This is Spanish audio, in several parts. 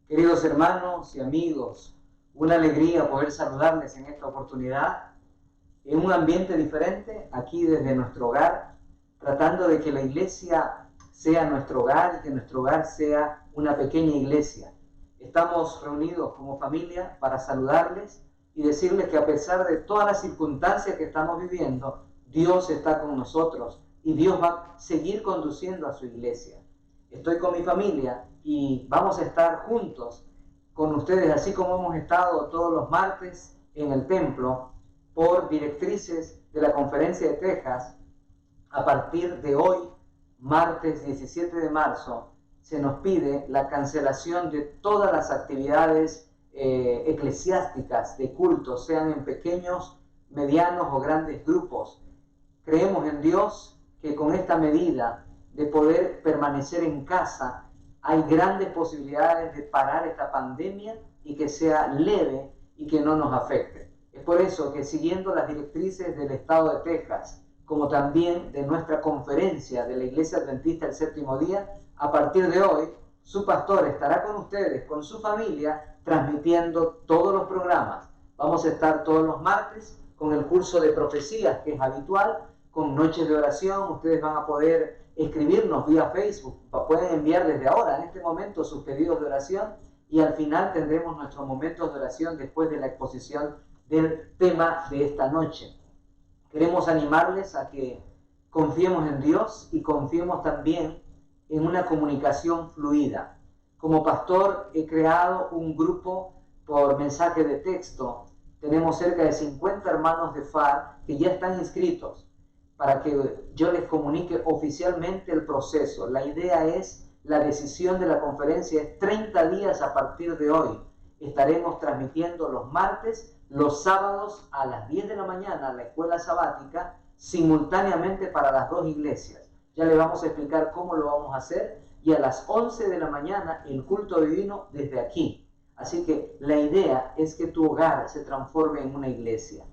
Queridos hermanos y amigos, una alegría poder saludarles en esta oportunidad, en un ambiente diferente, aquí desde nuestro hogar, tratando de que la iglesia sea nuestro hogar y que nuestro hogar sea una pequeña iglesia. Estamos reunidos como familia para saludarles y decirles que a pesar de todas las circunstancias que estamos viviendo, Dios está con nosotros y Dios va a seguir conduciendo a su iglesia. Estoy con mi familia y vamos a estar juntos con ustedes, así como hemos estado todos los martes en el templo, por directrices de la Conferencia de Texas. A partir de hoy, martes 17 de marzo, se nos pide la cancelación de todas las actividades eclesiásticas de culto, sean en pequeños, medianos o grandes grupos. Creemos en Dios que con esta medida de poder permanecer en casa, hay grandes posibilidades de parar esta pandemia y que sea leve y que no nos afecte. Es por eso que, siguiendo las directrices del estado de Texas, como también de nuestra conferencia de la Iglesia Adventista del Séptimo Día, a partir de hoy, su pastor estará con ustedes, con su familia, transmitiendo todos los programas. Vamos a estar todos los martes con el curso de profecías, que es habitual, con noches de oración. Ustedes van a poder escribirnos vía Facebook, pueden enviar desde ahora, en este momento, sus pedidos de oración, y al final tendremos nuestros momentos de oración después de la exposición del tema de esta noche. Queremos animarles a que confiemos en Dios y confiemos también en una comunicación fluida. Como pastor he creado un grupo por mensaje de texto. Tenemos cerca de 50 hermanos de FAR que ya están inscritos, para que yo les comunique oficialmente el proceso. La idea es, la decisión de la conferencia es 30 días a partir de hoy. Estaremos transmitiendo los martes, los sábados a las 10 de la mañana a la escuela sabática, simultáneamente para las dos iglesias. Ya le vamos a explicar cómo lo vamos a hacer, y a las 11 de la mañana el culto divino desde aquí. Así que la idea es que tu hogar se transforme en una iglesia.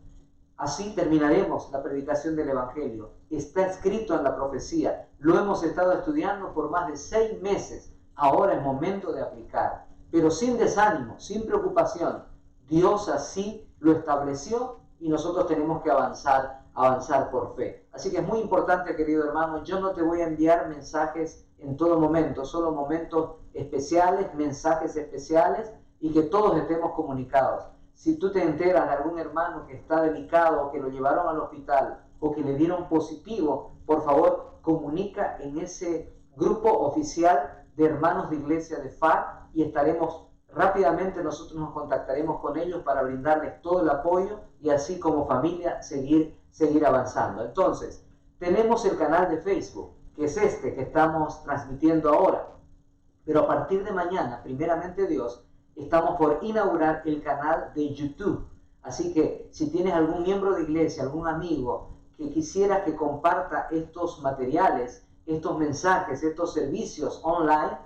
Así terminaremos la predicación del Evangelio. Está escrito en la profecía. Lo hemos estado estudiando por más de 6 meses. Ahora es momento de aplicar. Pero sin desánimo, sin preocupación. Dios así lo estableció y nosotros tenemos que avanzar por fe. Así que es muy importante, querido hermano, yo no te voy a enviar mensajes en todo momento, solo momentos especiales, mensajes especiales, y que todos estemos comunicados. Si tú te enteras de algún hermano que está delicado, o que lo llevaron al hospital, o que le dieron positivo, por favor, comunica en ese grupo oficial de hermanos de iglesia de FAR, y estaremos rápidamente, nosotros nos contactaremos con ellos para brindarles todo el apoyo y así como familia seguir avanzando. Entonces, tenemos el canal de Facebook, que es este que estamos transmitiendo ahora, pero a partir de mañana, primeramente Dios, estamos por inaugurar el canal de YouTube. Así que si tienes algún miembro de iglesia, algún amigo que quisiera que comparta estos materiales, estos mensajes, estos servicios online,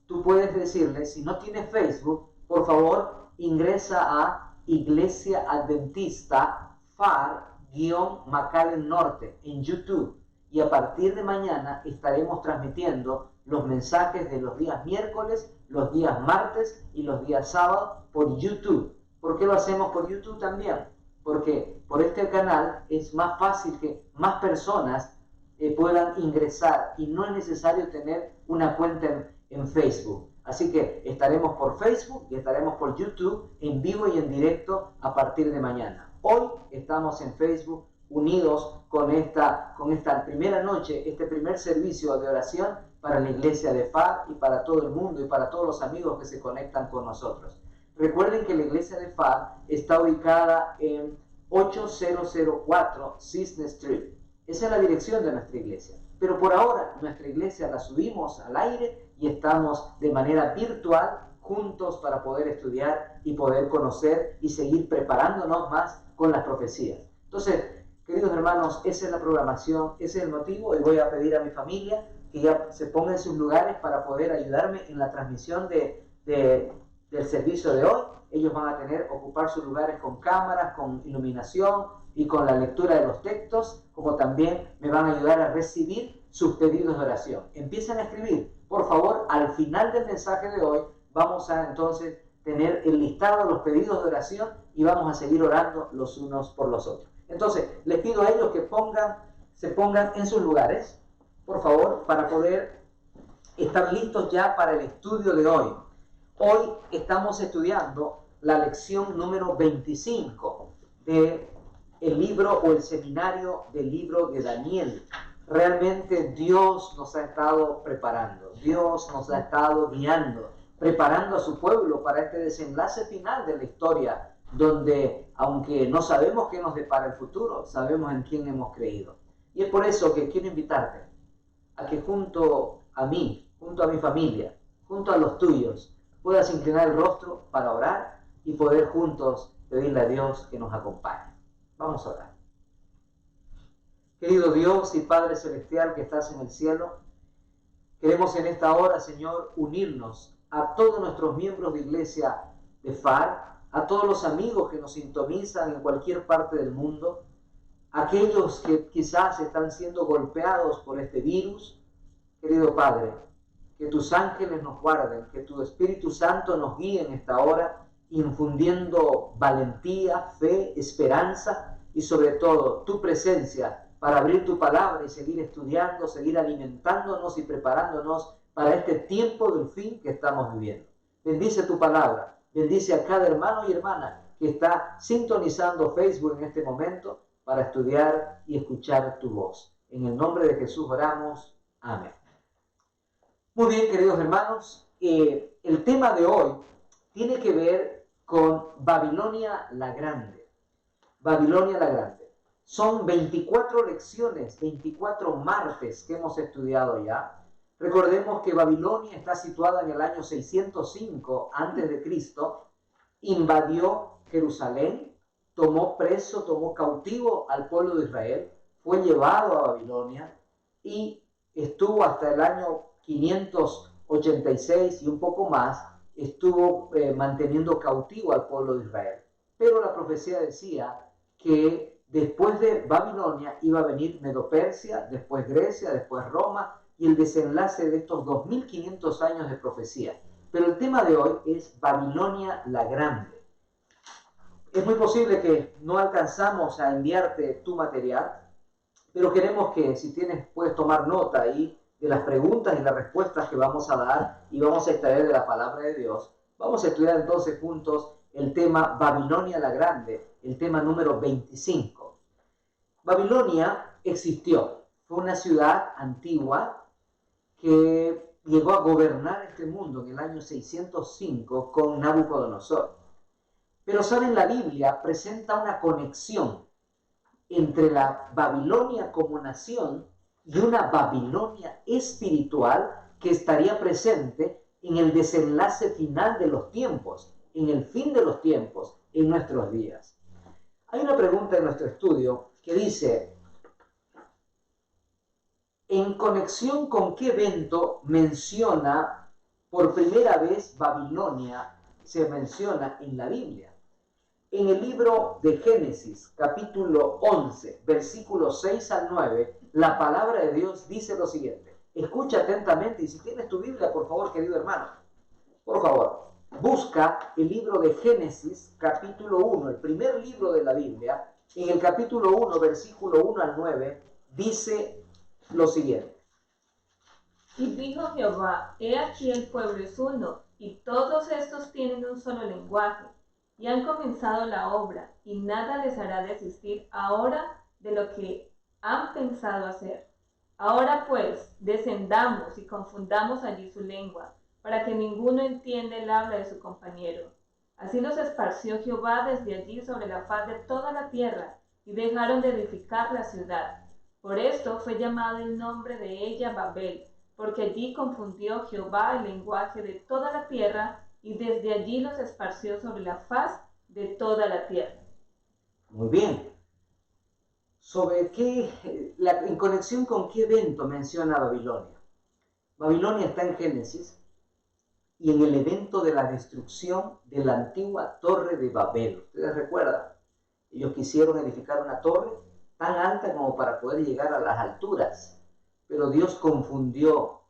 tú puedes decirle, si no tienes Facebook, por favor ingresa a Iglesia Adventista FAR-McAllen Norte en YouTube, y a partir de mañana estaremos transmitiendo los mensajes de los días miércoles, los días martes y los días sábados por YouTube. ¿Por qué lo hacemos por YouTube también? Porque por este canal es más fácil que más personas puedan ingresar, y no es necesario tener una cuenta en Facebook. Así que estaremos por Facebook y estaremos por YouTube en vivo y en directo a partir de mañana. Hoy estamos en Facebook unidos con esta primera noche, este primer servicio de oración para la iglesia de FAR y para todo el mundo y para todos los amigos que se conectan con nosotros. Recuerden que la iglesia de FAR está ubicada en 8004 Cisne Street. Esa es la dirección de nuestra iglesia. Pero por ahora nuestra iglesia la subimos al aire y estamos de manera virtual juntos para poder estudiar y poder conocer y seguir preparándonos más con las profecías. Entonces, queridos hermanos, esa es la programación, ese es el motivo, y voy a pedir a mi familia que ya se ponga en sus lugares para poder ayudarme en la transmisión del servicio de hoy. Ellos van a ocupar sus lugares con cámaras, con iluminación y con la lectura de los textos, como también me van a ayudar a recibir sus pedidos de oración. Empiecen a escribir, por favor, al final del mensaje de hoy, vamos a entonces tener el listado de los pedidos de oración y vamos a seguir orando los unos por los otros. Entonces, les pido a ellos que se pongan en sus lugares, por favor, para poder estar listos ya para el estudio de hoy. Hoy estamos estudiando la lección número 25 del libro o el seminario del libro de Daniel. Realmente Dios nos ha estado preparando, Dios nos ha estado guiando, preparando a su pueblo para este desenlace final de la historia, donde, aunque no sabemos qué nos depara el futuro, sabemos en quién hemos creído. Y es por eso que quiero invitarte a que junto a mí, junto a mi familia, junto a los tuyos, puedas inclinar el rostro para orar y poder juntos pedirle a Dios que nos acompañe. Vamos a orar. Querido Dios y Padre Celestial que estás en el cielo, queremos en esta hora, Señor, unirnos a todos nuestros miembros de iglesia de FAR, a todos los amigos que nos sintonizan en cualquier parte del mundo, aquellos que quizás están siendo golpeados por este virus. Querido Padre, que tus ángeles nos guarden, que tu Espíritu Santo nos guíe en esta hora, infundiendo valentía, fe, esperanza y sobre todo tu presencia para abrir tu palabra y seguir estudiando, seguir alimentándonos y preparándonos para este tiempo del fin que estamos viviendo. Bendice tu palabra, bendice a cada hermano y hermana que está sintonizando Facebook en este momento para estudiar y escuchar tu voz. En el nombre de Jesús oramos. Amén. Muy bien, queridos hermanos, el tema de hoy tiene que ver con Babilonia la Grande. Babilonia la Grande. Son 24 lecciones, 24 martes que hemos estudiado ya. Recordemos que Babilonia está situada en el año 605 a.C., invadió Jerusalén, tomó preso, tomó cautivo al pueblo de Israel, fue llevado a Babilonia y estuvo hasta el año 586 y un poco más, estuvo manteniendo cautivo al pueblo de Israel. Pero la profecía decía que después de Babilonia iba a venir Medo-Persia, después Grecia, después Roma, y el desenlace de estos 2500 años de profecía. Pero el tema de hoy es Babilonia la Grande. Es muy posible que no alcanzamos a enviarte tu material, pero queremos que, si tienes, puedes tomar nota ahí de las preguntas y las respuestas que vamos a dar y vamos a extraer de la palabra de Dios. Vamos a estudiar entonces juntos el tema Babilonia la Grande, el tema número 25. Babilonia existió, fue una ciudad antigua que llegó a gobernar este mundo en el año 605 con Nabucodonosor. Pero saben, la Biblia presenta una conexión entre la Babilonia como nación y una Babilonia espiritual que estaría presente en el desenlace final de los tiempos, en el fin de los tiempos, en nuestros días. Hay una pregunta en nuestro estudio que dice: ¿en conexión con qué evento menciona por primera vez Babilonia, se menciona en la Biblia? En el libro de Génesis, capítulo 11, versículos 6 al 9, la palabra de Dios dice lo siguiente. Escucha atentamente y si tienes tu Biblia, por favor, querido hermano, por favor, busca el libro de Génesis, capítulo 1, el primer libro de la Biblia. En el capítulo 1, versículo 1 al 9, dice lo siguiente. Y dijo Jehová: he aquí el pueblo es uno, y todos estos tienen un solo lenguaje, y han comenzado la obra, y nada les hará desistir ahora de lo que han pensado hacer. Ahora pues, descendamos y confundamos allí su lengua, para que ninguno entienda el habla de su compañero. Así los esparció Jehová desde allí sobre la faz de toda la tierra, y dejaron de edificar la ciudad. Por esto fue llamado el nombre de ella Babel, porque allí confundió Jehová el lenguaje de toda la tierra, y desde allí los esparció sobre la faz de toda la tierra. Muy bien. ¿En conexión con qué evento menciona Babilonia? Babilonia está en Génesis y en el evento de la destrucción de la antigua torre de Babel. ¿Ustedes recuerdan? Ellos quisieron edificar una torre tan alta como para poder llegar a las alturas, pero Dios confundió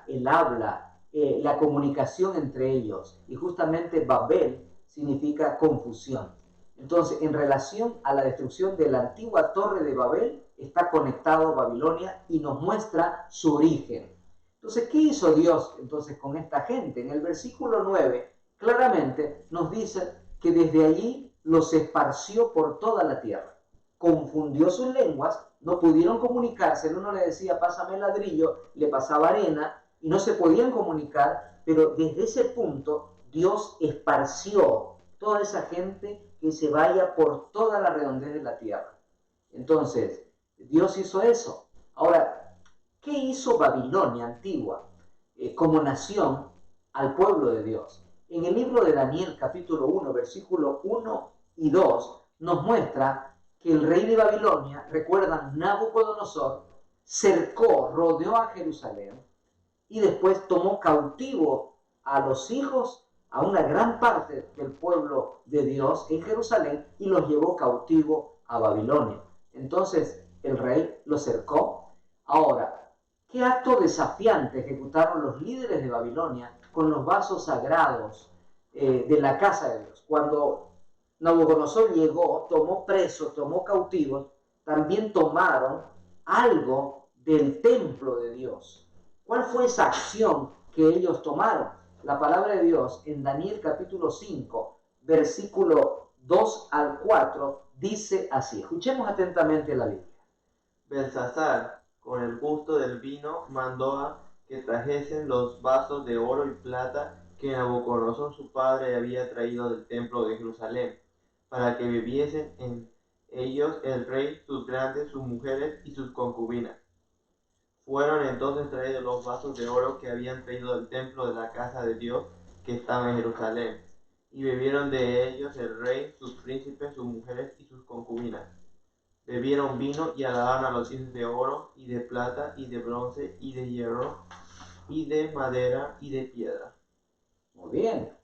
el habla la comunicación entre ellos. Y justamente Babel significa confusión. Entonces, en relación a la destrucción de la antigua torre de Babel, está conectado Babilonia y nos muestra su origen. Entonces, ¿qué hizo Dios entonces con esta gente? En el versículo 9, claramente nos dice que desde allí los esparció por toda la tierra. Confundió sus lenguas, no pudieron comunicarse. El uno le decía, pásame el ladrillo, le pasaba arena y no se podían comunicar, pero desde ese punto Dios esparció toda esa gente que se vaya por toda la redondez de la tierra. Entonces, Dios hizo eso. Ahora, ¿qué hizo Babilonia antigua como nación al pueblo de Dios? En el libro de Daniel, capítulo 1, versículo 1 y 2, nos muestra que el rey de Babilonia, recuerdan, Nabucodonosor, cercó, rodeó a Jerusalén y después tomó cautivo a los hijos, a una gran parte del pueblo de Dios en Jerusalén y los llevó cautivo a Babilonia. Entonces el rey los cercó. Ahora, ¿qué acto desafiante ejecutaron los líderes de Babilonia con los vasos sagrados de la casa de Dios? Cuando Nabucodonosor llegó, tomó presos, tomó cautivos, también tomaron algo del templo de Dios. ¿Cuál fue esa acción que ellos tomaron? La palabra de Dios en Daniel capítulo 5, versículo 2 al 4, dice así. Escuchemos atentamente la Biblia. Belsasar, con el gusto del vino, mandó a que trajesen los vasos de oro y plata que Nabucodonosor su padre había traído del templo de Jerusalén, para que bebiesen en ellos el rey, sus grandes, sus mujeres y sus concubinas. Fueron entonces traídos los vasos de oro que habían traído del templo de la casa de Dios que estaba en Jerusalén, y bebieron de ellos el rey, sus príncipes, sus mujeres y sus concubinas. Bebieron vino y alabaron a los dioses de oro, y de plata, y de bronce, y de hierro, y de madera, y de piedra. Muy bien.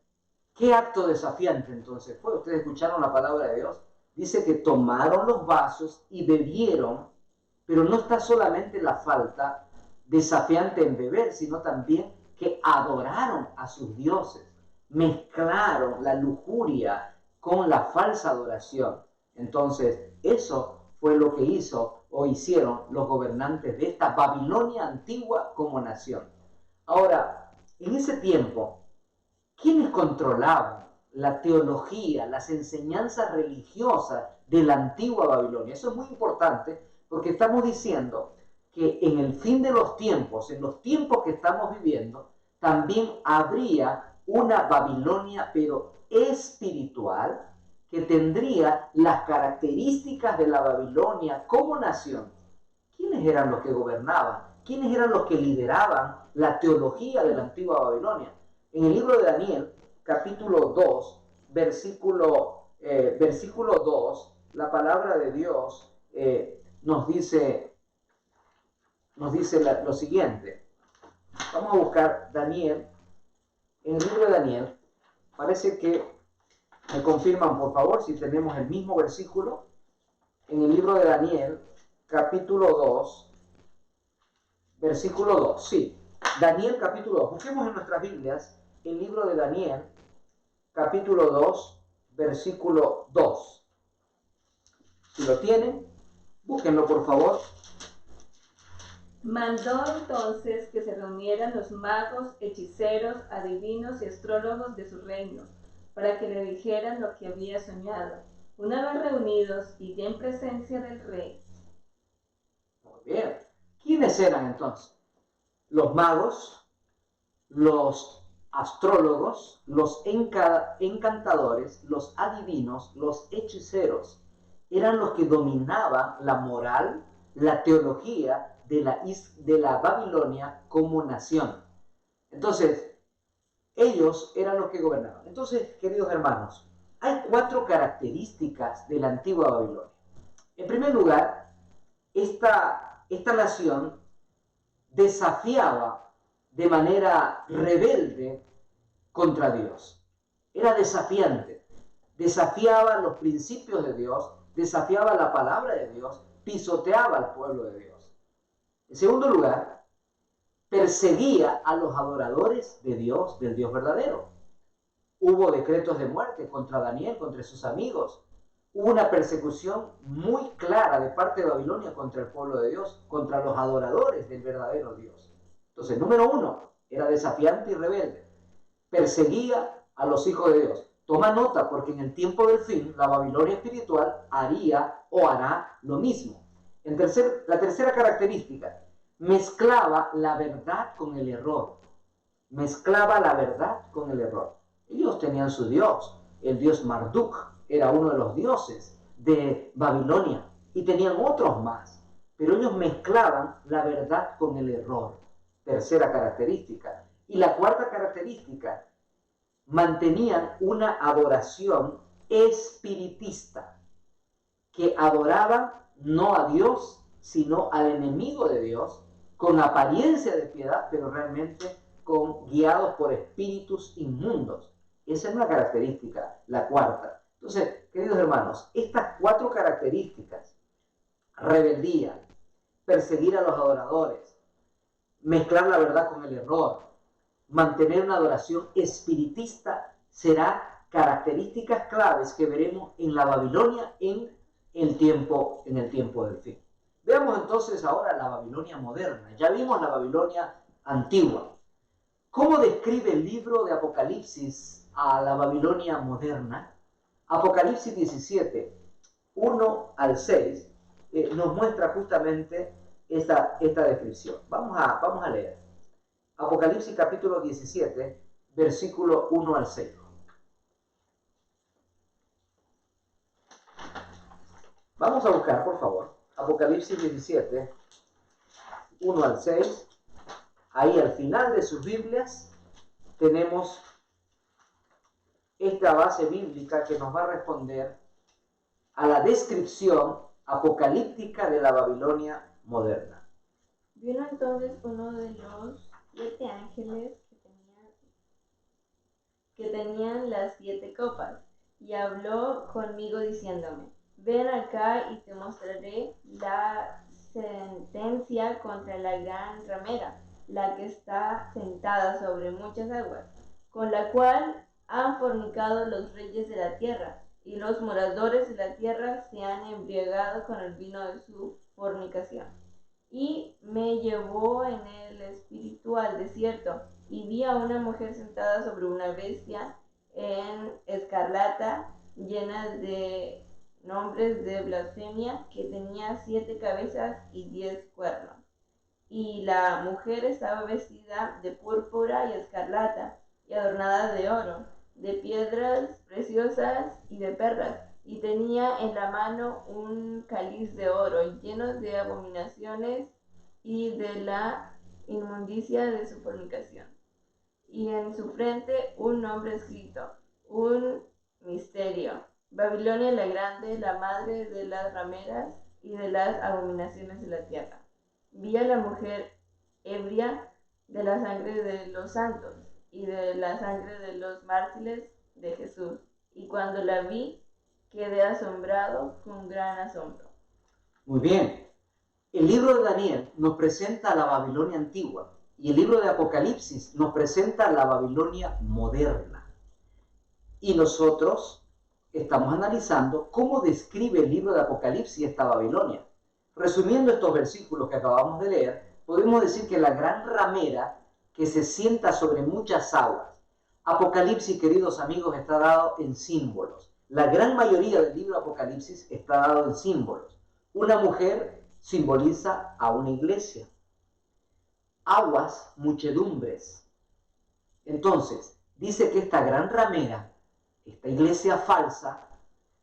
¿Qué acto desafiante entonces fue? Ustedes escucharon la palabra de Dios. Dice que tomaron los vasos y bebieron, pero no está solamente la falta desafiante en beber, sino también que adoraron a sus dioses. Mezclaron la lujuria con la falsa adoración. Entonces, eso fue lo que hizo o hicieron los gobernantes de esta Babilonia antigua como nación. Ahora, en ese tiempo, ¿quiénes controlaban la teología, las enseñanzas religiosas de la antigua Babilonia? Eso es muy importante porque estamos diciendo que en el fin de los tiempos, en los tiempos que estamos viviendo, también habría una Babilonia, pero espiritual, que tendría las características de la Babilonia como nación. ¿Quiénes eran los que gobernaban? ¿Quiénes eran los que lideraban la teología de la antigua Babilonia? En el libro de Daniel, capítulo 2, versículo 2, la palabra de Dios nos dice lo siguiente. Vamos a buscar Daniel. En el libro de Daniel, parece que me confirman por favor si tenemos el mismo versículo. En el libro de Daniel, capítulo 2, versículo 2. Sí, Daniel capítulo 2. Busquemos en nuestras Biblias el libro de Daniel, capítulo 2, versículo 2. Si lo tienen, búsquenlo por favor. Mandó entonces que se reunieran los magos, hechiceros, adivinos y astrólogos de su reino, para que le dijeran lo que había soñado. Una vez reunidos y ya en presencia del rey. Muy bien. ¿Quiénes eran entonces? Los magos, los astrólogos, los encantadores, los adivinos, los hechiceros. Eran los que dominaban la moral, la teología de la Babilonia como nación. Entonces, ellos eran los que gobernaban. Entonces, queridos hermanos, hay 4 características de la antigua Babilonia. En primer lugar, esta nación desafiaba de manera rebelde contra Dios. Era desafiante. Desafiaba los principios de Dios, desafiaba la palabra de Dios, pisoteaba al pueblo de Dios. En segundo lugar, perseguía a los adoradores de Dios, del Dios verdadero. Hubo decretos de muerte contra Daniel, contra sus amigos. Hubo una persecución muy clara de parte de Babilonia contra el pueblo de Dios, contra los adoradores del verdadero Dios. Entonces, número uno, era desafiante y rebelde. Perseguía a los hijos de Dios. Toma nota, porque en el tiempo del fin, la Babilonia espiritual haría o hará lo mismo. La tercera característica, mezclaba la verdad con el error. Mezclaba la verdad con el error. Ellos tenían su dios, el dios Marduk, era uno de los dioses de Babilonia, y tenían otros más, pero ellos mezclaban la verdad con el error. Tercera característica. Y la cuarta característica, mantenían una adoración espiritista, que adoraban no a Dios, sino al enemigo de Dios, con apariencia de piedad, pero realmente guiados por espíritus inmundos. Esa es una característica, la cuarta. Entonces, queridos hermanos, estas cuatro características, rebeldía, perseguir a los adoradores, mezclar la verdad con el error, mantener una adoración espiritista, será características claves que veremos en la Babilonia en el tiempo del fin. Veamos entonces ahora la Babilonia moderna. Ya vimos la Babilonia antigua. ¿Cómo describe el libro de Apocalipsis a la Babilonia moderna? Apocalipsis 17, 1 al 6, nos muestra justamente esta descripción. Vamos a leer. Apocalipsis capítulo 17, versículo 1 al 6. Vamos a buscar, por favor, Apocalipsis 17, 1 al 6. Ahí al final de sus Biblias tenemos esta base bíblica que nos va a responder a la descripción apocalíptica de la Babilonia moderna. Vino entonces uno de los 7 ángeles que tenían las 7 copas, y habló conmigo diciéndome: ven acá y te mostraré la sentencia contra la gran ramera, la que está sentada sobre muchas aguas, con la cual han fornicado los reyes de la tierra, y los moradores de la tierra se han embriagado con el vino de su fornicación. Y me llevó en el espíritu al desierto, y vi a una mujer sentada sobre una bestia en escarlata, llena de nombres de blasfemia, que tenía 7 cabezas y 10 cuernos. Y la mujer estaba vestida de púrpura y escarlata, y adornada de oro, de piedras preciosas y de perlas, y tenía en la mano un cáliz de oro lleno de abominaciones y de la inmundicia de su fornicación. Y en su frente un nombre escrito, un misterio: Babilonia la grande, la madre de las rameras y de las abominaciones de la tierra. Vi a la mujer ebria de la sangre de los santos y de la sangre de los mártires de Jesús, y cuando la vi quedé asombrado con gran asombro. Muy bien. El libro de Daniel nos presenta la Babilonia antigua, y el libro de Apocalipsis nos presenta la Babilonia moderna. Y nosotros estamos analizando cómo describe el libro de Apocalipsis esta Babilonia. Resumiendo estos versículos que acabamos de leer, podemos decir que la gran ramera que se sienta sobre muchas aguas. Apocalipsis, queridos amigos, está dado en símbolos. La gran mayoría del libro de Apocalipsis está dado en símbolos. Una mujer simboliza a una iglesia. Aguas, muchedumbres. Entonces, dice que esta gran ramera, esta iglesia falsa,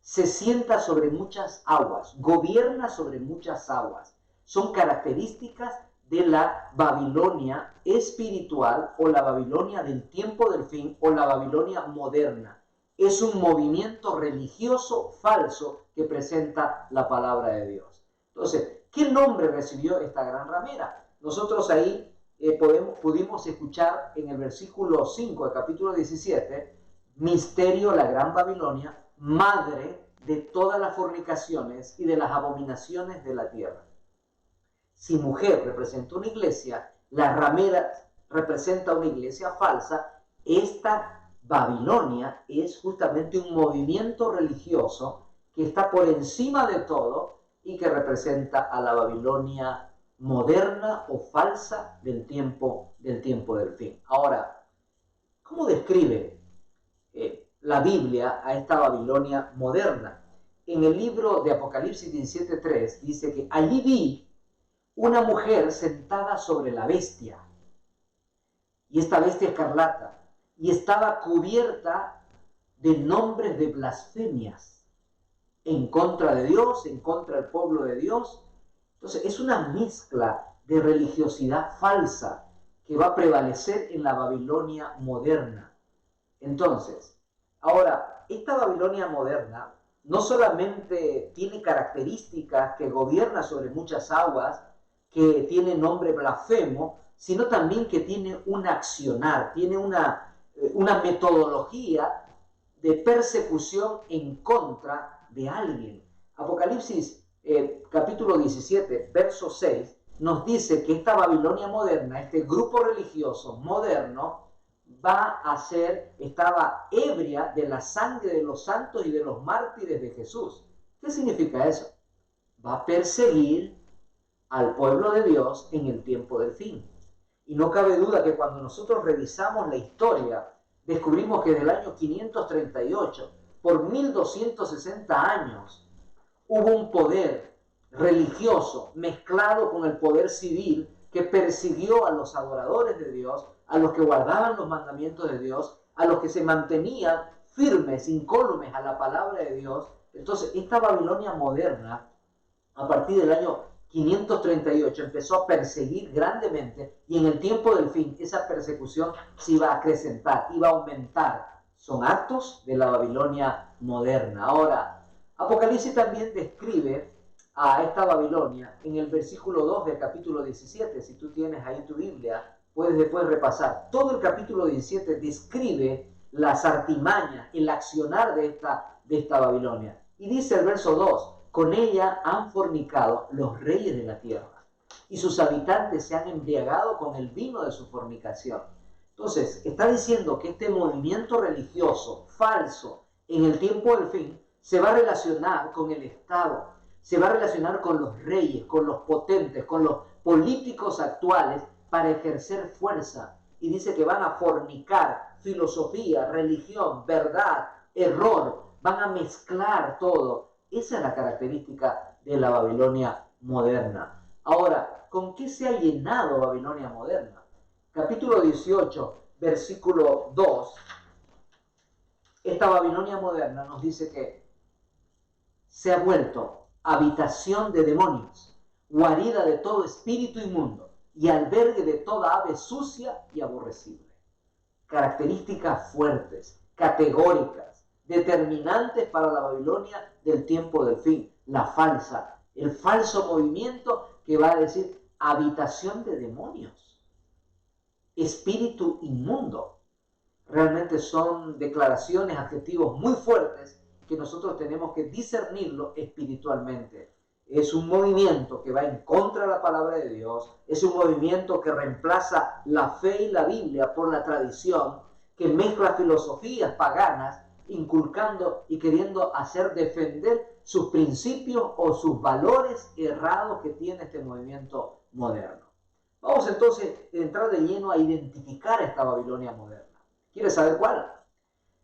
se sienta sobre muchas aguas, gobierna sobre muchas aguas. Son características de la Babilonia espiritual, o la Babilonia del tiempo del fin, o la Babilonia moderna. Es un movimiento religioso falso que presenta la palabra de Dios. Entonces, ¿qué nombre recibió esta gran ramera? Nosotros ahí pudimos escuchar en el versículo 5 del capítulo 17, misterio, la gran Babilonia, madre de todas las fornicaciones y de las abominaciones de la tierra. Si mujer representa una iglesia, la ramera representa una iglesia falsa, esta Babilonia es justamente un movimiento religioso que está por encima de todo y que representa a la Babilonia moderna o falsa del tiempo del fin. Ahora, ¿cómo describe la Biblia a esta Babilonia moderna? En el libro de Apocalipsis 17:3 dice que allí vi una mujer sentada sobre la bestia, y esta bestia escarlata, y estaba cubierta de nombres de blasfemias en contra de Dios, en contra del pueblo de Dios. Entonces es una mezcla de religiosidad falsa que va a prevalecer en la Babilonia moderna. Entonces, ahora, esta Babilonia moderna no solamente tiene características que gobierna sobre muchas aguas, que tiene nombre blasfemo, sino también que tiene un accionar, tiene una metodología de persecución en contra de alguien. Apocalipsis capítulo 17, verso 6, nos dice que esta Babilonia moderna, este grupo religioso moderno, estaba ebria de la sangre de los santos y de los mártires de Jesús. ¿Qué significa eso? Va a perseguir al pueblo de Dios en el tiempo del fin. Y no cabe duda que cuando nosotros revisamos la historia, descubrimos que desde el año 538, por 1260 años, hubo un poder religioso mezclado con el poder civil que persiguió a los adoradores de Dios, a los que guardaban los mandamientos de Dios, a los que se mantenían firmes, incólumes a la palabra de Dios. Entonces, esta Babilonia moderna, a partir del año 538, empezó a perseguir grandemente, y en el tiempo del fin esa persecución se iba a acrecentar, iba a aumentar. Son actos de la Babilonia moderna. Ahora, Apocalipsis también describe a esta Babilonia en el versículo 2 del capítulo 17. Si tú tienes ahí tu Biblia, puedes después repasar. Todo el capítulo 17 describe las artimañas, el accionar de esta Babilonia. Y dice el verso 2, con ella han fornicado los reyes de la tierra, y sus habitantes se han embriagado con el vino de su fornicación. Entonces, está diciendo que este movimiento religioso falso en el tiempo del fin se va a relacionar con el Estado, se va a relacionar con los reyes, con los potentes, con los políticos actuales para ejercer fuerza. Y dice que van a fornicar filosofía, religión, verdad, error, van a mezclar todo. Esa es la característica de la Babilonia moderna. Ahora, ¿con qué se ha llenado Babilonia moderna? Capítulo 18, versículo 2. Esta Babilonia moderna nos dice que se ha vuelto habitación de demonios, guarida de todo espíritu inmundo y albergue de toda ave sucia y aborrecible. Características fuertes, categóricas, determinantes para la Babilonia del tiempo del fin, el falso movimiento que va a decir habitación de demonios, espíritu inmundo. Realmente son declaraciones, adjetivos muy fuertes que nosotros tenemos que discernirlo espiritualmente. Es un movimiento que va en contra de la palabra de Dios, es un movimiento que reemplaza la fe y la Biblia por la tradición, que mezcla filosofías paganas, inculcando y queriendo hacer defender sus principios o sus valores errados que tiene este movimiento moderno. Vamos entonces a entrar de lleno a identificar esta Babilonia moderna. ¿Quieres saber cuál?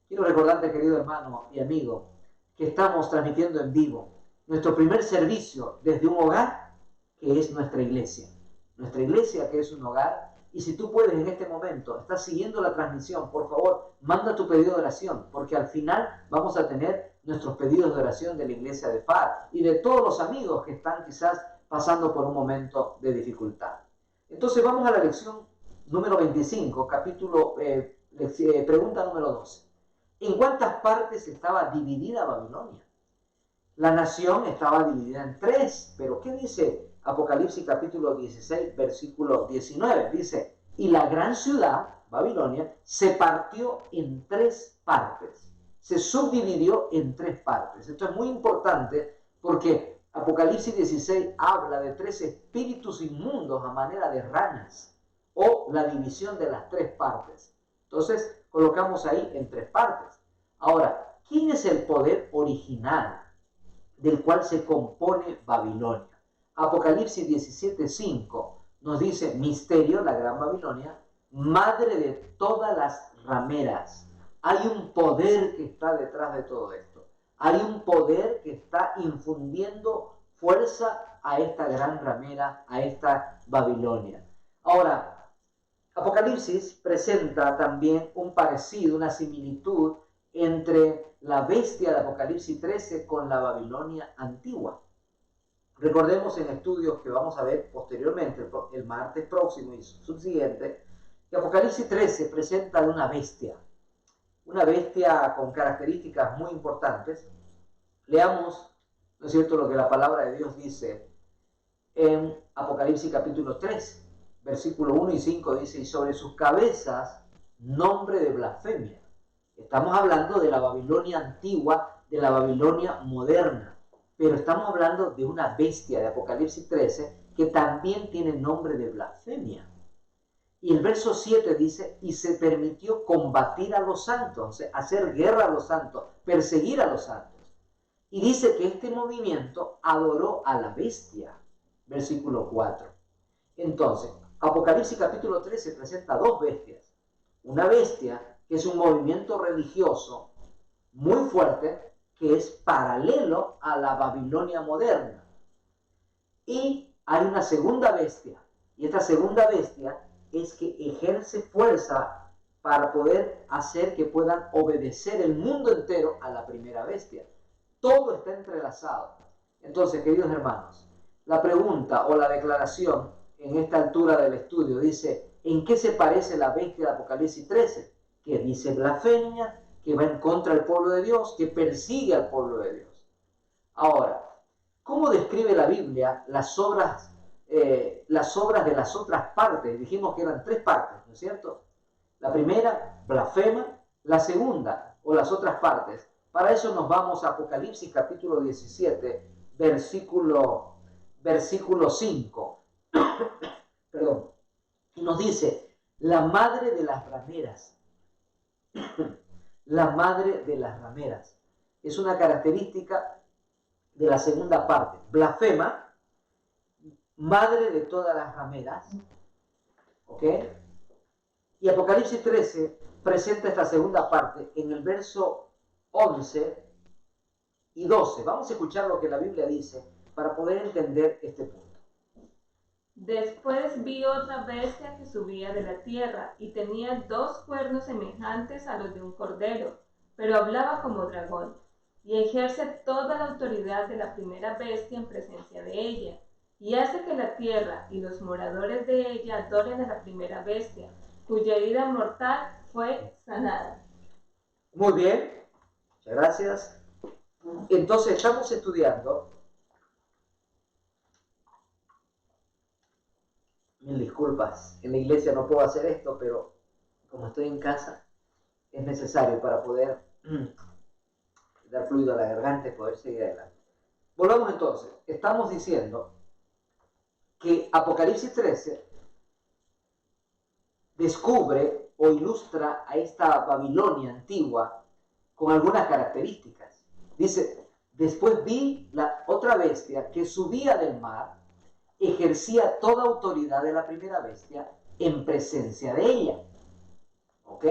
Quiero recordarte, querido hermano y amigo, que estamos transmitiendo en vivo nuestro primer servicio desde un hogar que es nuestra iglesia. Nuestra iglesia que es un hogar. Y si tú puedes en este momento, estás siguiendo la transmisión, por favor, manda tu pedido de oración, porque al final vamos a tener nuestros pedidos de oración de la iglesia de FAR y de todos los amigos que están quizás pasando por un momento de dificultad. Entonces vamos a la lección número 25, pregunta número 12. ¿En cuántas partes estaba dividida Babilonia? La nación estaba dividida en 3, pero ¿qué dice Apocalipsis capítulo 16, versículo 19? Dice, y la gran ciudad, Babilonia, se partió en 3 partes, se subdividió en 3 partes. Esto es muy importante porque Apocalipsis 16 habla de 3 espíritus inmundos a manera de ranas. o la división de las tres partes. Entonces, colocamos ahí en tres partes. Ahora, ¿quién es el poder original del cual se compone Babilonia? Apocalipsis 17:5 nos dice, misterio, la gran Babilonia, madre de todas las rameras. Hay un poder que está detrás de todo esto. Hay un poder que está infundiendo fuerza a esta gran ramera, a esta Babilonia. Ahora, Apocalipsis presenta también un parecido, una similitud entre la bestia de Apocalipsis 13 con la Babilonia antigua. Recordemos en estudios que vamos a ver posteriormente, el martes próximo y subsiguiente, que Apocalipsis 13 presenta una bestia con características muy importantes. Leamos, ¿no es cierto?, lo que la palabra de Dios dice en Apocalipsis capítulo 3, versículo 1 y 5, dice, y sobre sus cabezas nombre de blasfemia. Estamos hablando de la Babilonia antigua, de la Babilonia moderna, pero estamos hablando de una bestia de Apocalipsis 13 que también tiene nombre de blasfemia. Y el verso 7 dice, y se permitió combatir a los santos, o sea, hacer guerra a los santos, perseguir a los santos. Y dice que este movimiento adoró a la bestia, versículo 4. Entonces, Apocalipsis capítulo 13 presenta dos bestias. Una bestia que es un movimiento religioso muy fuerte, que es paralelo a la Babilonia moderna. Y hay una segunda bestia, y esta segunda bestia es que ejerce fuerza para poder hacer que puedan obedecer el mundo entero a la primera bestia. Todo está entrelazado. Entonces, queridos hermanos, la pregunta o la declaración en esta altura del estudio dice, ¿en qué se parece la bestia de Apocalipsis 13? Que dice blasfemia, que va en contra del pueblo de Dios, que persigue al pueblo de Dios. Ahora, ¿cómo describe la Biblia las obras de las otras partes? Dijimos que eran tres partes, ¿no es cierto? La primera, blasfema; la segunda, o las otras partes. Para eso nos vamos a Apocalipsis capítulo 17, versículo 5. Perdón. Y nos dice, la madre de las rameras. La madre de las rameras. Es una característica de la segunda parte. Blasfema, madre de todas las rameras. ¿Ok? Y Apocalipsis 13 presenta esta segunda parte en el verso 11 y 12. Vamos a escuchar lo que la Biblia dice para poder entender este punto. Después vi otra bestia que subía de la tierra y tenía dos cuernos semejantes a los de un cordero, pero hablaba como dragón, y ejerce toda la autoridad de la primera bestia en presencia de ella, y hace que la tierra y los moradores de ella adoren a la primera bestia, cuya herida mortal fue sanada. Muy bien, muchas gracias. Entonces estamos estudiando, mil disculpas, en la iglesia no puedo hacer esto, pero como estoy en casa, es necesario para poder dar fluido a la garganta y poder seguir adelante. Volvamos entonces, estamos diciendo que Apocalipsis 13 descubre o ilustra a esta Babilonia antigua con algunas características. Dice, después vi la otra bestia que subía del mar, ejercía toda autoridad de la primera bestia en presencia de ella. ¿Ok?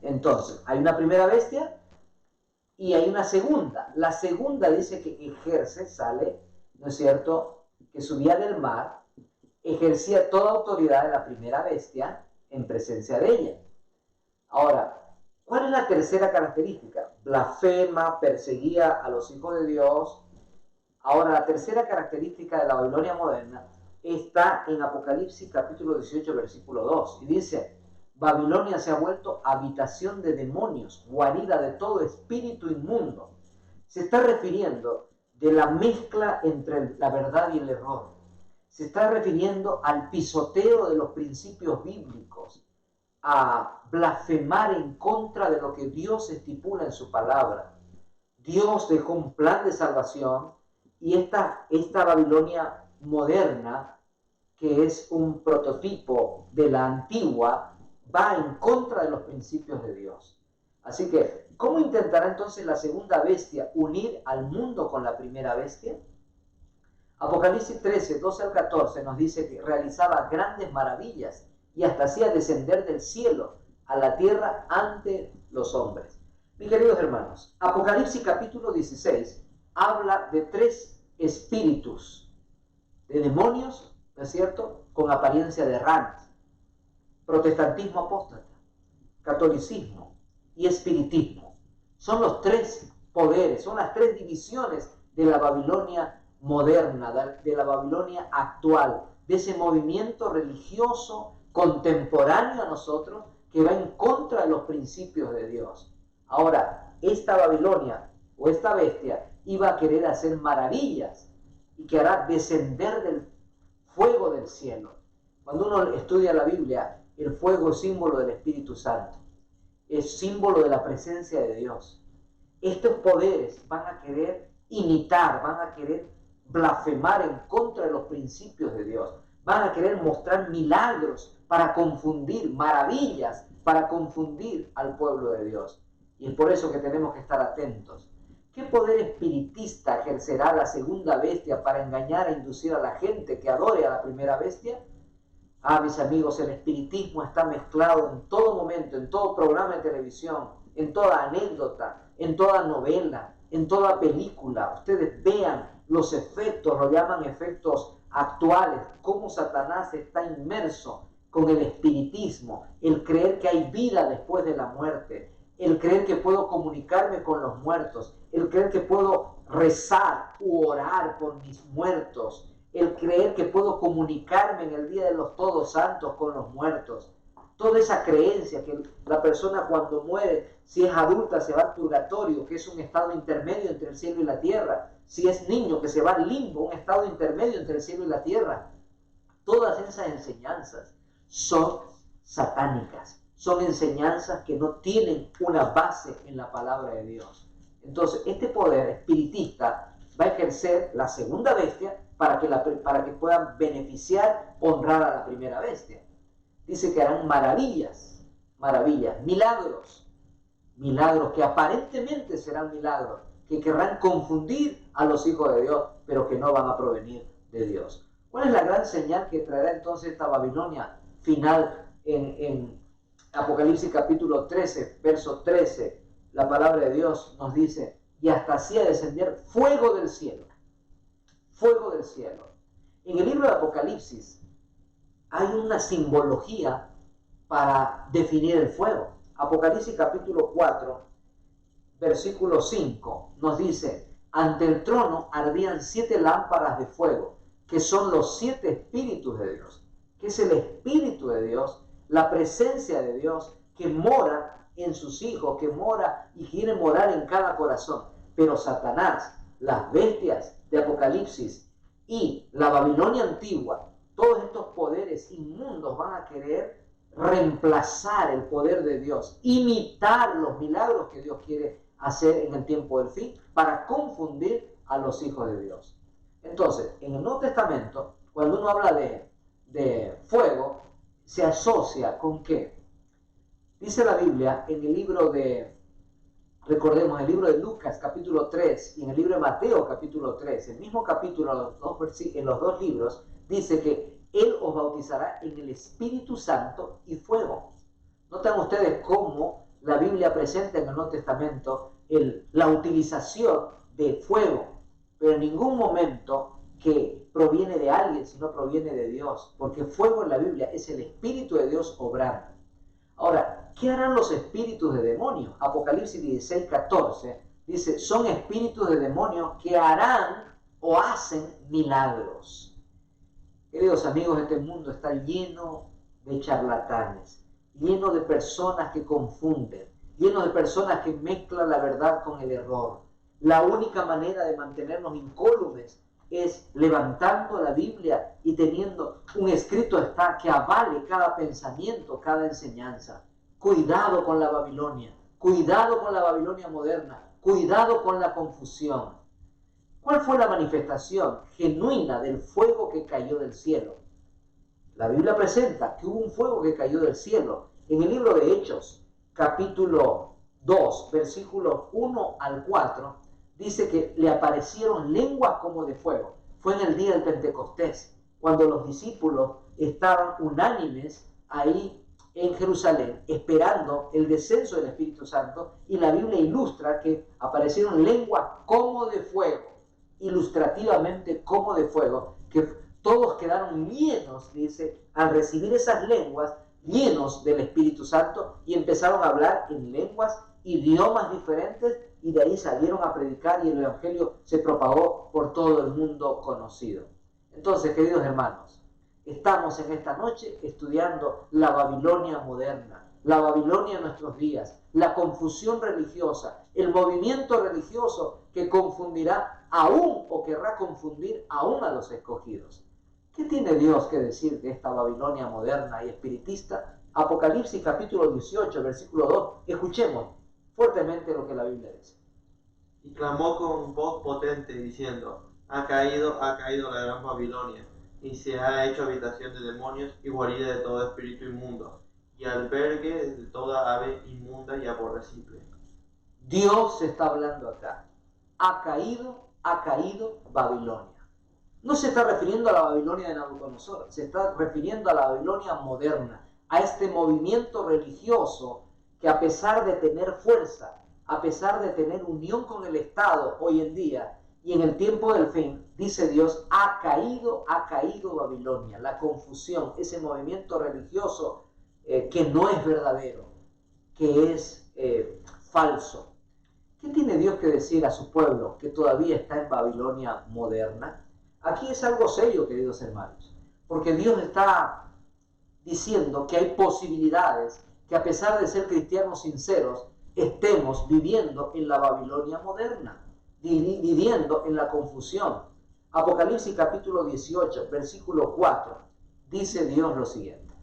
Entonces, hay una primera bestia y hay una segunda. La segunda dice que ejerce, sale, ¿no es cierto?, que subía del mar, ejercía toda autoridad de la primera bestia en presencia de ella. Ahora, ¿cuál es la tercera característica? Blasfema, perseguía a los hijos de Dios. Ahora, la tercera característica de la Babilonia moderna está en Apocalipsis capítulo 18, versículo 2. Y dice, Babilonia se ha vuelto habitación de demonios, guarida de todo espíritu inmundo. Se está refiriendo de la mezcla entre la verdad y el error. Se está refiriendo al pisoteo de los principios bíblicos, a blasfemar en contra de lo que Dios estipula en su palabra. Dios dejó un plan de salvación y esta Babilonia moderna que es un prototipo de la antigua, va en contra de los principios de Dios. Así que, ¿cómo intentará entonces la segunda bestia unir al mundo con la primera bestia? Apocalipsis 13, 12 al 14 nos dice que realizaba grandes maravillas y hasta hacía descender del cielo a la tierra ante los hombres. Mis queridos hermanos, Apocalipsis capítulo 16 habla de 3 espíritus, de demonios, ¿no es cierto?, con apariencia de ranas: protestantismo apóstata, catolicismo y espiritismo. Son los 3 poderes, son las 3 divisiones de la Babilonia moderna, de la Babilonia actual, de ese movimiento religioso contemporáneo a nosotros que va en contra de los principios de Dios. Ahora, esta Babilonia o esta bestia iba a querer hacer maravillas y que hará descender del fuego del cielo. Cuando uno estudia la Biblia, el fuego es símbolo del Espíritu Santo, es símbolo de la presencia de Dios. Estos poderes van a querer imitar, van a querer blasfemar en contra de los principios de Dios, van a querer mostrar milagros para confundir, maravillas para confundir al pueblo de Dios. Y es por eso que tenemos que estar atentos. ¿Qué poder espiritista ejercerá la segunda bestia para engañar e inducir a la gente que adore a la primera bestia? Mis amigos, el espiritismo está mezclado en todo momento, en todo programa de televisión, en toda anécdota, en toda novela, en toda película. Ustedes vean los efectos, lo llaman efectos actuales, cómo Satanás está inmerso con el espiritismo, el creer que hay vida después de la muerte, el creer que puedo comunicarme con los muertos, el creer que puedo rezar u orar por mis muertos, el creer que puedo comunicarme en el día de los todos santos con los muertos. Toda esa creencia que la persona cuando muere, si es adulta, se va al purgatorio, que es un estado intermedio entre el cielo y la tierra. Si es niño, que se va al limbo, un estado intermedio entre el cielo y la tierra. Todas esas enseñanzas son satánicas. Son enseñanzas que no tienen una base en la palabra de Dios. Entonces, este poder espiritista va a ejercer la segunda bestia para que puedan beneficiar, honrar a la primera bestia. Dice que harán maravillas, milagros que aparentemente serán milagros, que querrán confundir a los hijos de Dios, pero que no van a provenir de Dios. ¿Cuál es la gran señal que traerá entonces esta Babilonia final en Apocalipsis capítulo 13, verso 13? La palabra de Dios nos dice: y hasta hacía descender fuego del cielo. Fuego del cielo. En el libro de Apocalipsis hay una simbología para definir el fuego. Apocalipsis capítulo 4, versículo 5 nos dice: ante el trono ardían 7 lámparas de fuego, que son los 7 espíritus de Dios, que es el Espíritu de Dios, la presencia de Dios que mora en sus hijos, que mora y quiere morar en cada corazón. Pero Satanás, las bestias de Apocalipsis y la Babilonia antigua, todos estos poderes inmundos van a querer reemplazar el poder de Dios, imitar los milagros que Dios quiere hacer en el tiempo del fin para confundir a los hijos de Dios. Entonces, en el Nuevo Testamento, cuando uno habla de fuego, se asocia con ¿qué? Dice la Biblia en el libro de, recordemos, el libro de Lucas capítulo 3 y en el libro de Mateo capítulo 3, el mismo capítulo, en los dos libros, dice que Él os bautizará en el Espíritu Santo y fuego. Notan ustedes cómo la Biblia presenta en el Nuevo Testamento la utilización de fuego, pero en ningún momento que proviene de alguien, sino proviene de Dios, porque fuego en la Biblia es el Espíritu de Dios obrando. Ahora, ¿qué harán los espíritus de demonios? Apocalipsis 16, 14 dice: son espíritus de demonios que harán o hacen milagros. Queridos amigos, este mundo está lleno de charlatanes, lleno de personas que confunden, lleno de personas que mezclan la verdad con el error. La única manera de mantenernos incólumes es levantando la Biblia y teniendo un escrito está que avale cada pensamiento, cada enseñanza. Cuidado con la Babilonia, cuidado con la Babilonia moderna, cuidado con la confusión. ¿Cuál fue la manifestación genuina del fuego que cayó del cielo? La Biblia presenta que hubo un fuego que cayó del cielo. En el libro de Hechos, capítulo 2, versículos 1 al 4, dice que le aparecieron lenguas como de fuego. Fue en el día del Pentecostés, cuando los discípulos estaban unánimes ahí en Jerusalén, esperando el descenso del Espíritu Santo, y la Biblia ilustra que aparecieron lenguas como de fuego, ilustrativamente como de fuego, que todos quedaron llenos, dice, al recibir esas lenguas, llenos del Espíritu Santo, y empezaron a hablar en lenguas, idiomas diferentes, y de ahí salieron a predicar, y el Evangelio se propagó por todo el mundo conocido. Entonces, queridos hermanos, estamos en esta noche estudiando la Babilonia moderna, la Babilonia de nuestros días, la confusión religiosa, el movimiento religioso que confundirá aún o querrá confundir aún a los escogidos. ¿Qué tiene Dios que decir de esta Babilonia moderna y espiritista? Apocalipsis capítulo 18, versículo 2. Escuchemos fuertemente lo que la Biblia dice. Y clamó con voz potente, diciendo: ha caído la gran Babilonia, y se ha hecho habitación de demonios y guarida de todo espíritu inmundo, y albergue de toda ave inmunda y aborrecible. Dios está hablando acá. Ha caído Babilonia. No se está refiriendo a la Babilonia de Nabucodonosor, se está refiriendo a la Babilonia moderna, a este movimiento religioso que, a pesar de tener fuerza, a pesar de tener unión con el Estado hoy en día y en el tiempo del fin, dice Dios, ha caído Babilonia, la confusión, ese movimiento religioso que no es verdadero, que es falso. ¿Qué tiene Dios que decir a su pueblo que todavía está en Babilonia moderna? Aquí es algo serio, queridos hermanos, porque Dios está diciendo que hay posibilidades que, a pesar de ser cristianos sinceros, estemos viviendo en la Babilonia moderna, viviendo en la confusión. Apocalipsis capítulo 18, versículo 4, dice Dios lo siguiente.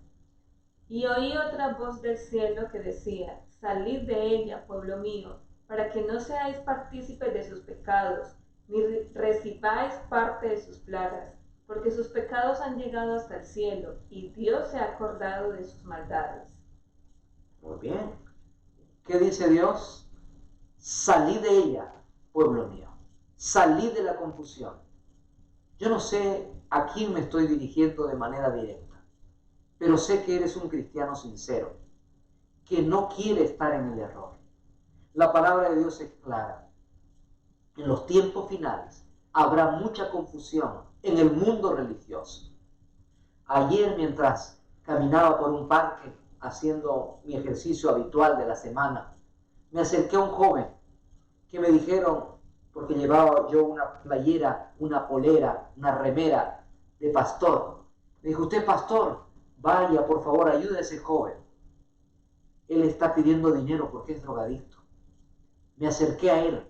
Y oí otra voz del cielo que decía: salid de ella, pueblo mío, para que no seáis partícipes de sus pecados, ni recibáis parte de sus plagas, porque sus pecados han llegado hasta el cielo, y Dios se ha acordado de sus maldades. Muy bien. ¿Qué dice Dios? Salid de ella, pueblo mío. Salid de la confusión. Yo no sé a quién me estoy dirigiendo de manera directa, pero sé que eres un cristiano sincero, que no quiere estar en el error. La palabra de Dios es clara. En los tiempos finales habrá mucha confusión en el mundo religioso. Ayer, mientras caminaba por un parque haciendo mi ejercicio habitual de la semana, me acerqué a un joven que me dijeron, porque llevaba yo una playera, una polera, una remera de pastor. Me dijo: usted, pastor, vaya, por favor, ayude a ese joven. Él está pidiendo dinero porque es drogadicto. Me acerqué a él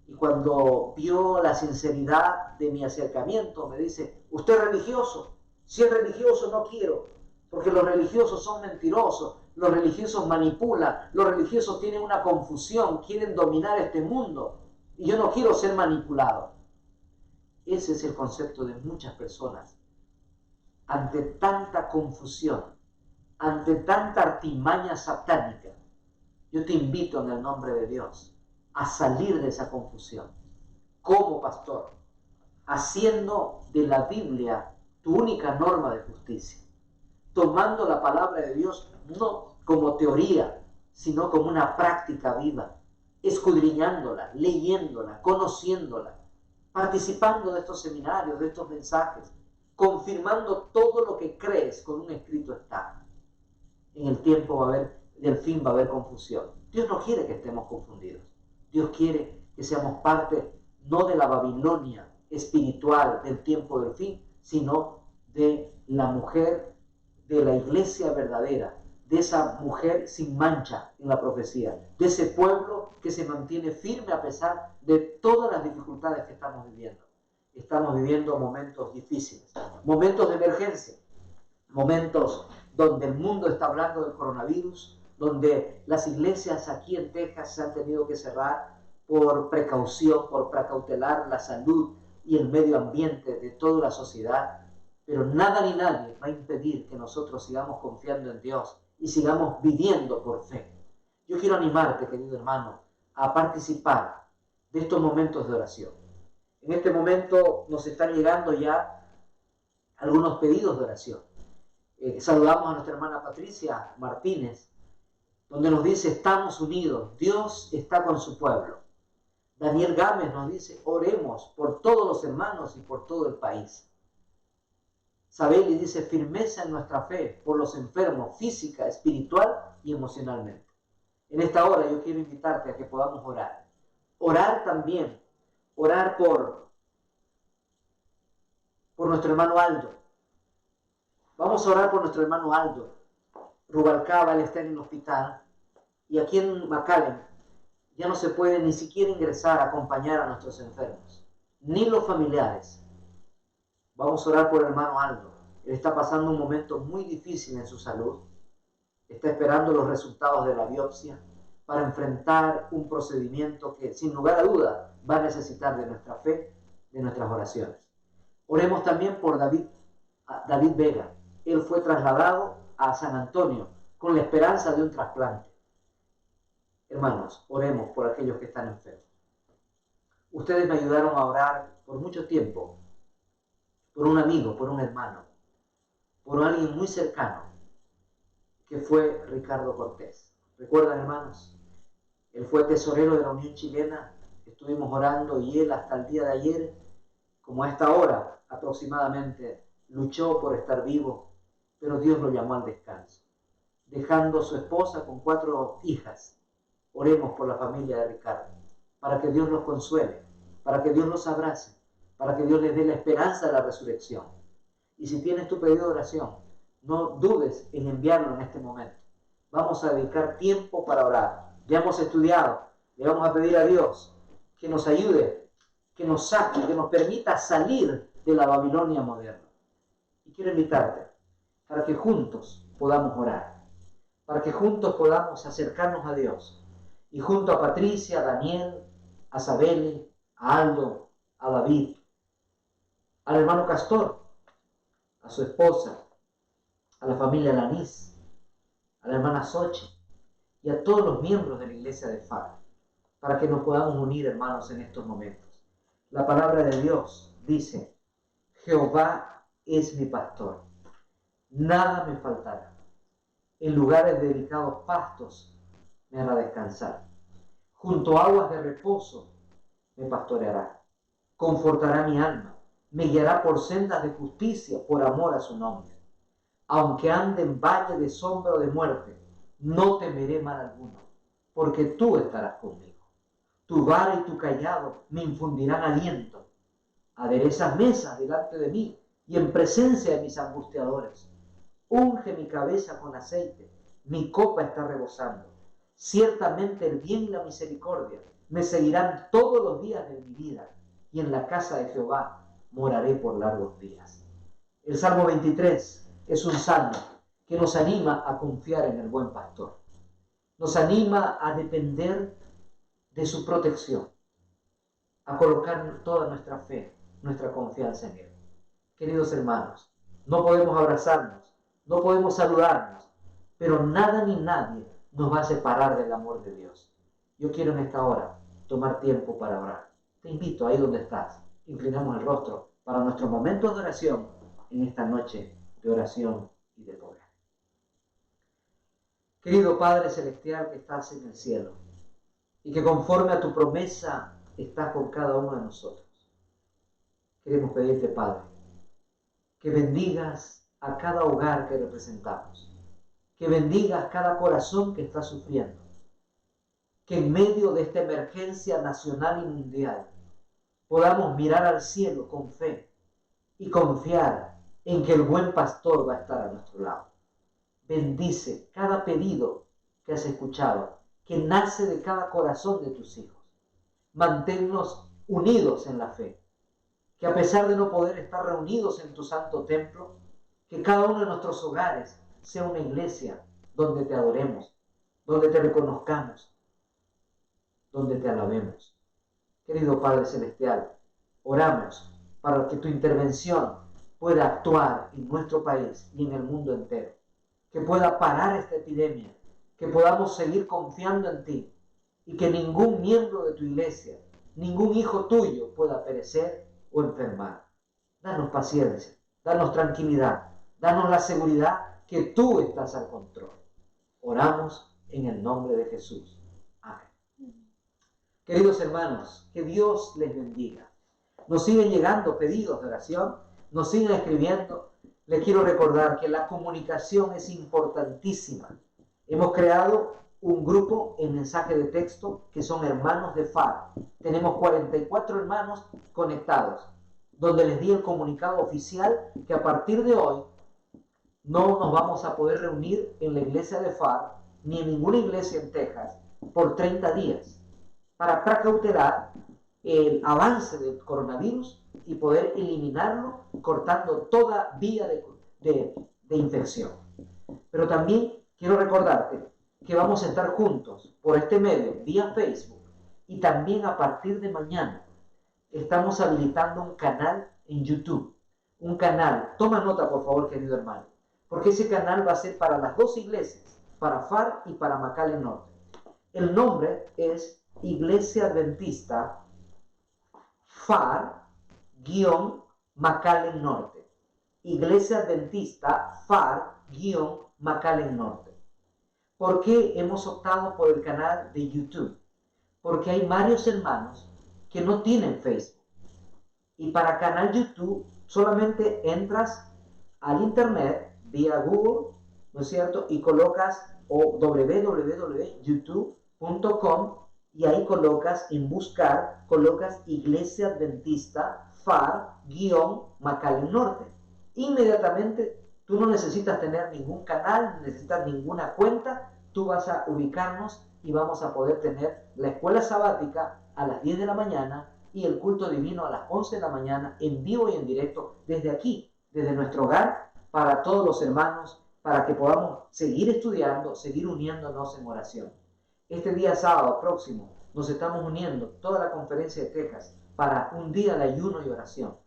y cuando vio la sinceridad de mi acercamiento, me dice: ¿usted es religioso? Si es religioso, no quiero, porque los religiosos son mentirosos, los religiosos manipulan, los religiosos tienen una confusión, quieren dominar este mundo, y yo no quiero ser manipulado. Ese es el concepto de muchas personas. Ante tanta confusión, ante tanta artimaña satánica, yo te invito en el nombre de Dios a salir de esa confusión, como pastor, haciendo de la Biblia tu única norma de justicia, tomando la palabra de Dios no como teoría, sino como una práctica viva, escudriñándola, leyéndola, conociéndola, participando de estos seminarios, de estos mensajes, confirmando todo lo que crees con un escrito está. En el tiempo del fin va a haber confusión. Dios no quiere que estemos confundidos. Dios quiere que seamos parte no de la Babilonia espiritual del tiempo del fin, sino de la mujer de la iglesia verdadera, de esa mujer sin mancha en la profecía, de ese pueblo que se mantiene firme a pesar de todas las dificultades que estamos viviendo. Estamos viviendo momentos difíciles, momentos de emergencia, momentos donde el mundo está hablando del coronavirus, donde las iglesias aquí en Texas se han tenido que cerrar por precaución, por precautelar la salud y el medio ambiente de toda la sociedad. pero nada ni nadie va a impedir que nosotros sigamos confiando en Dios y sigamos viviendo por fe. Yo quiero animarte, querido hermano, a participar de estos momentos de oración. En este momento nos están llegando ya algunos pedidos de oración. Saludamos a nuestra hermana Patricia Martínez, donde nos dice: estamos unidos, Dios está con su pueblo. Daniel Gámez nos dice: oremos por todos los hermanos y por todo el país. Sabeli dice: firmeza en nuestra fe por los enfermos física, espiritual y emocionalmente. En esta hora yo quiero invitarte a que podamos orar. Orar también, orar por nuestro hermano Aldo. Vamos a orar por nuestro hermano Aldo Rubalcaba. Él está en el hospital, y aquí en McAllen ya no se puede ni siquiera ingresar a acompañar a nuestros enfermos, ni los familiares. Vamos a orar por el hermano Aldo. Él está pasando un momento muy difícil en su salud. Está esperando los resultados de la biopsia para enfrentar un procedimiento que, sin lugar a duda, va a necesitar de nuestra fe, de nuestras oraciones. Oremos también por David Vega. Él fue trasladado a San Antonio con la esperanza de un trasplante. Hermanos, oremos por aquellos que están enfermos. Ustedes me ayudaron a orar por mucho tiempo por un amigo, por un hermano, por alguien muy cercano, que fue Ricardo Cortés. ¿Recuerdan, hermanos? Él fue tesorero de la Unión Chilena. Estuvimos orando y él hasta el día de ayer, como a esta hora aproximadamente, luchó por estar vivo, pero Dios lo llamó al descanso, dejando a su esposa con 4 hijas. Oremos por la familia de Ricardo, para que Dios los consuele, para que Dios los abrace, para que Dios les dé la esperanza de la resurrección. Y si tienes tu pedido de oración, no dudes en enviarlo en este momento. Vamos a dedicar tiempo para orar. Ya hemos estudiado, le vamos a pedir a Dios que nos ayude, que nos saque, que nos permita salir de la Babilonia moderna. Y quiero invitarte para que juntos podamos orar, para que juntos podamos acercarnos a Dios. Y junto a Patricia, a Daniel, a Sabeli, a Aldo, a David, al hermano Castor, a su esposa, a la familia Lanís, a la hermana Sochi y a todos los miembros de la iglesia de Faro, para que nos podamos unir, hermanos, en estos momentos. La palabra de Dios dice: Jehová es mi pastor, nada me faltará. En lugares de delicados pastos me hará descansar. Junto a aguas de reposo me pastoreará. Confortará mi alma. Me guiará por sendas de justicia por amor a su nombre. Aunque ande en valle de sombra o de muerte, no temeré mal alguno, porque tú estarás conmigo. Tu vara y tu cayado me infundirán aliento. Aderezas mesas delante de mí y en presencia de mis angustiadores. Unge mi cabeza con aceite, mi copa está rebosando. Ciertamente el bien y la misericordia me seguirán todos los días de mi vida, y en la casa de Jehová moraré por largos días. El Salmo 23 es un salmo que nos anima a confiar en el buen pastor. Nos anima a depender de su protección, a colocar toda nuestra fe, nuestra confianza en él. Queridos hermanos, no podemos abrazarnos, no podemos saludarnos, pero nada ni nadie nos va a separar del amor de Dios. Yo quiero en esta hora tomar tiempo para orar. Te invito ahí donde estás. Inclinamos el rostro para nuestros momentos de oración en esta noche de oración y de poder. Querido Padre Celestial que estás en el cielo y que conforme a tu promesa estás con cada uno de nosotros, queremos pedirte, Padre, que bendigas a cada hogar que representamos, que bendigas cada corazón que está sufriendo, que en medio de esta emergencia nacional y mundial podamos mirar al cielo con fe y confiar en que el buen pastor va a estar a nuestro lado. Bendice cada pedido que has escuchado, que nace de cada corazón de tus hijos. Manténnos unidos en la fe, que a pesar de no poder estar reunidos en tu santo templo, que cada uno de nuestros hogares sea una iglesia donde te adoremos, donde te reconozcamos, donde te alabemos. Querido Padre Celestial, oramos para que tu intervención pueda actuar en nuestro país y en el mundo entero, que pueda parar esta epidemia, que podamos seguir confiando en ti y que ningún miembro de tu iglesia, ningún hijo tuyo pueda perecer o enfermar. Danos paciencia, danos tranquilidad, danos la seguridad que tú estás al control. Oramos en el nombre de Jesús. Amén. Queridos hermanos, que Dios les bendiga. Nos siguen llegando pedidos de oración, nos siguen escribiendo. Les quiero recordar que la comunicación es importantísima. Hemos creado un grupo en mensaje de texto que son hermanos de FAR. Tenemos 44 hermanos conectados, donde les di el comunicado oficial que a partir de hoy no nos vamos a poder reunir en la iglesia de FAR ni en ninguna iglesia en Texas por 30 días para precautelar el avance del coronavirus y poder eliminarlo cortando toda vía de infección. Pero también quiero recordarte que vamos a estar juntos por este medio, vía Facebook, y también a partir de mañana estamos habilitando un canal en YouTube. Un canal, toma nota por favor, querido hermano, porque ese canal va a ser para las dos iglesias, para FAR y para McAllen Norte. El nombre es Iglesia Adventista FAR-McAllen Norte. Iglesia Adventista FAR-McAllen Norte. ¿Por qué hemos optado por el canal de YouTube? Porque hay varios hermanos que no tienen Facebook. Y para canal YouTube solamente entras al internet vía Google, ¿no es cierto? Y colocas www.youtube.com y ahí colocas en buscar, colocas Iglesia Adventista FAR-McAllen Norte. Inmediatamente tú no necesitas tener ningún canal, no necesitas ninguna cuenta, tú vas a ubicarnos y vamos a poder tener la escuela sabática a las 10 de la mañana y el culto divino a las 11 de la mañana en vivo y en directo desde aquí, desde nuestro hogar, para todos los hermanos, para que podamos seguir estudiando, seguir uniéndonos en oración. Este día sábado próximo nos estamos uniendo, toda la conferencia de Texas, para un día de ayuno y oración.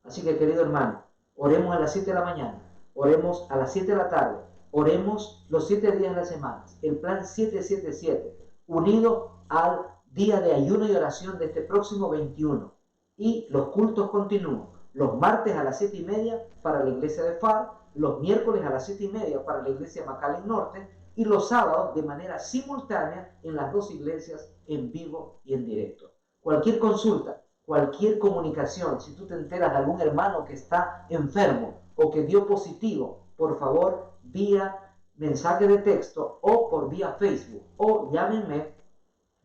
Así que, querido hermano, oremos a las 7 de la mañana, oremos a las 7 de la tarde, oremos los 7 días de la semana, el plan 777, unido al día de ayuno y oración de este próximo 21. Y los cultos continúan, los martes a las 7:30 para la iglesia de FAR, los miércoles a las 7:30 para la iglesia McAllen Norte, y los sábados de manera simultánea en las dos iglesias en vivo y en directo. Cualquier consulta, cualquier comunicación, si tú te enteras de algún hermano que está enfermo o que dio positivo, por favor, vía mensaje de texto o por vía Facebook, o llámenme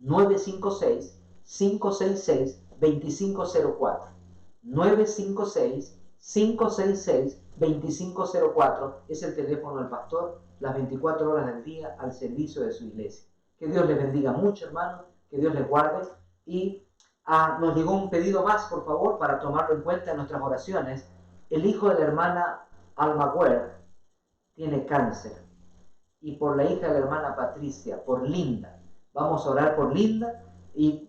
956-566-2504. 956-566-2504 es el teléfono del pastor, las 24 horas del día al servicio de su iglesia. Que Dios les bendiga mucho, hermanos, que Dios les guarde. Y nos llegó un pedido más, por favor, para tomarlo en cuenta en nuestras oraciones. El hijo de la hermana Alma Ware tiene cáncer, y por la hija de la hermana Patricia, por Linda. Vamos a orar por Linda y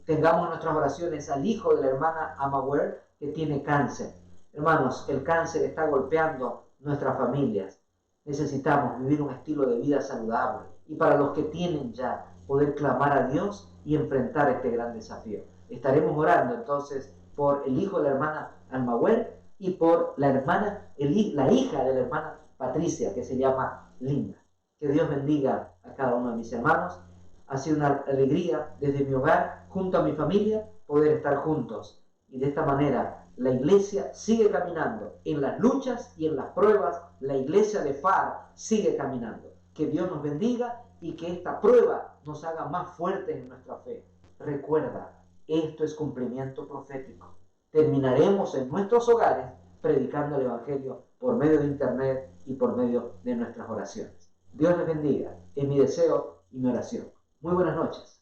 tengamos en nuestras oraciones al hijo de la hermana Alma Ware que tiene cáncer. Hermanos, el cáncer está golpeando nuestras familias. Necesitamos vivir un estilo de vida saludable, y para los que tienen ya, poder clamar a Dios y enfrentar este gran desafío. Estaremos orando entonces por el hijo de la hermana Alma Ware y por la hija de la hermana Patricia, que se llama Linda. Que Dios bendiga a cada uno de mis hermanos. Ha sido una alegría desde mi hogar, junto a mi familia, poder estar juntos. Y de esta manera la iglesia sigue caminando. En las luchas y en las pruebas, la iglesia de FAR sigue caminando. Que Dios nos bendiga y que esta prueba nos haga más fuertes en nuestra fe. Recuerda, esto es cumplimiento profético. Terminaremos en nuestros hogares predicando el Evangelio por medio de internet y por medio de nuestras oraciones. Dios les bendiga. Es mi deseo y mi oración. Muy buenas noches.